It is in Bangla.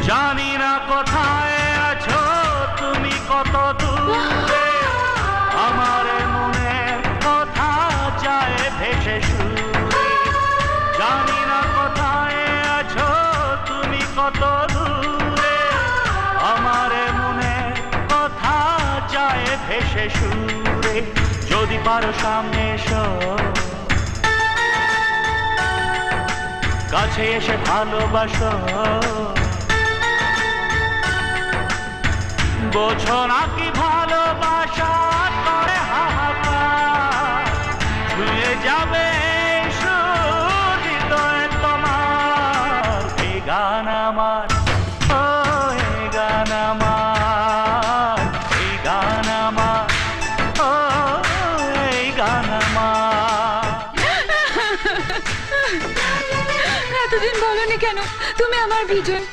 জানি না কোথায় আছো তুমি, কত দূরে আমার মনের কথা যায় ভেসে সুরে। জানি না কোথায় আছো তুমি, কত দূরে আমার মনের কথা যায় ভেসে সুরে। যদি পারো সামনে এসো, কাছে এসে ভালোবাসো, বোঝো না কি ভালোবাসা করে হাহাকার, ছুঁয়ে যাবে হৃদয় তোমার। এই গান আমার, ও এই গান আমার, এই গান আমার, ও এই গান আমার। এতদিন বলনি কেন তুমি আমার বিজয়?